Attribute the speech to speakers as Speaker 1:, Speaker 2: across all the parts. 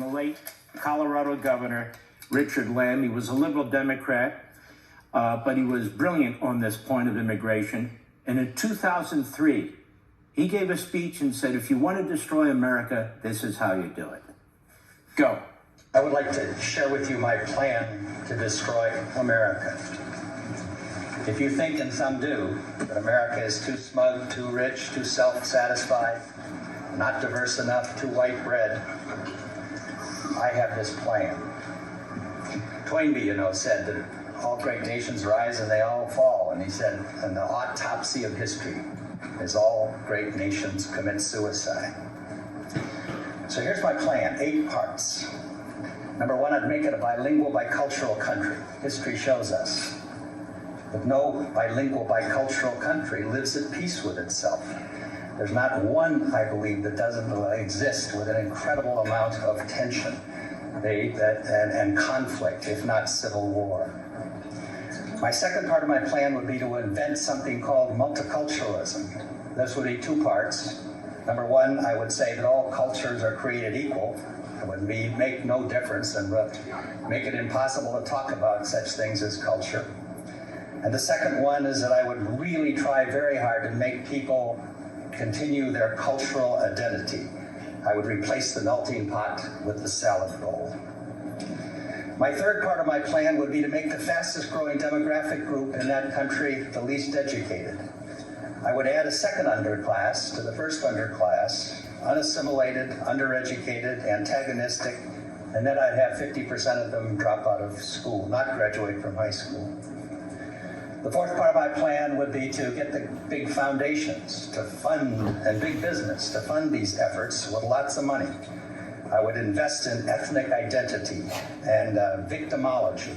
Speaker 1: The late Colorado governor, Richard Lamb. He was a liberal Democrat, but he was brilliant on this point of immigration. And in 2003, he gave a speech and said, if you want to destroy America, this is how you do it. Go.
Speaker 2: I would like to share with you my plan to destroy America. If you think, and some do, that America is too smug, too rich, too self-satisfied, not diverse enough, too white bread, I have this plan. Toynbee, said that all great nations rise and they all fall. And he said, and the autopsy of history is all great nations commit suicide. So here's my plan, 8 parts. Number 1, I'd make it a bilingual, bicultural country. History shows us that no bilingual, bicultural country lives at peace with itself. There's not one, I believe, that doesn't exist with an incredible amount of tension and conflict, if not civil war. My second part of my plan would be to invent something called multiculturalism. This would be 2 parts. Number 1, I would say that all cultures are created equal. It would make no difference and make it impossible to talk about such things as culture. And the second one is that I would really try very hard to make people continue their cultural identity. I would replace the melting pot with the salad bowl. My third part of my plan would be to make the fastest growing demographic group in that country the least educated. I would add a second underclass to the first underclass, unassimilated, undereducated, antagonistic, and then I'd have 50% of them drop out of school, not graduate from high school. The fourth part of my plan would be to get the big foundations to fund, and big business to fund these efforts with lots of money. I would invest in ethnic identity and victimology.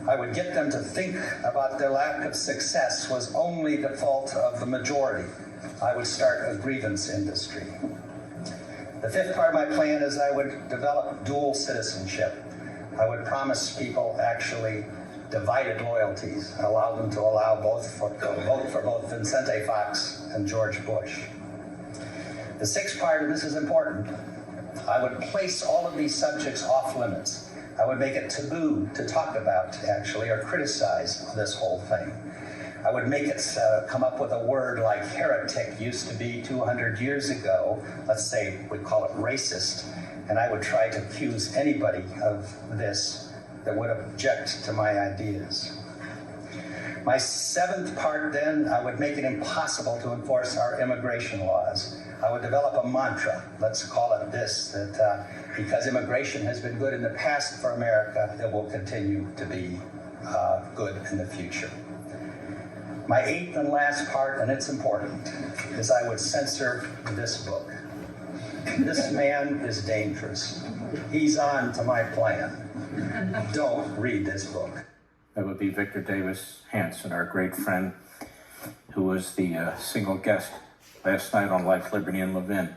Speaker 2: I would get them to think about their lack of success was only the fault of the majority. I would start a grievance industry. The fifth part of my plan is I would develop dual citizenship. I would promise people actually divided loyalties, allow them to vote for both Vicente Fox and George Bush. The sixth part, and this is important, I would place all of these subjects off limits. I would make it taboo to talk about, actually, or criticize this whole thing. I would make it come up with a word like heretic used to be 200 years ago. Let's say we'd call it racist. And I would try to accuse anybody of this that would object to my ideas. My seventh part, then, I would make it impossible to enforce our immigration laws. I would develop a mantra, let's call it this, that because immigration has been good in the past for America, it will continue to be good in the future. My eighth and last part, and it's important, is I would censor this book. This man is dangerous. He's on to my plan. Don't read this book.
Speaker 1: That would be Victor Davis Hanson, our great friend, who was the single guest last night on Life, Liberty, and Levin.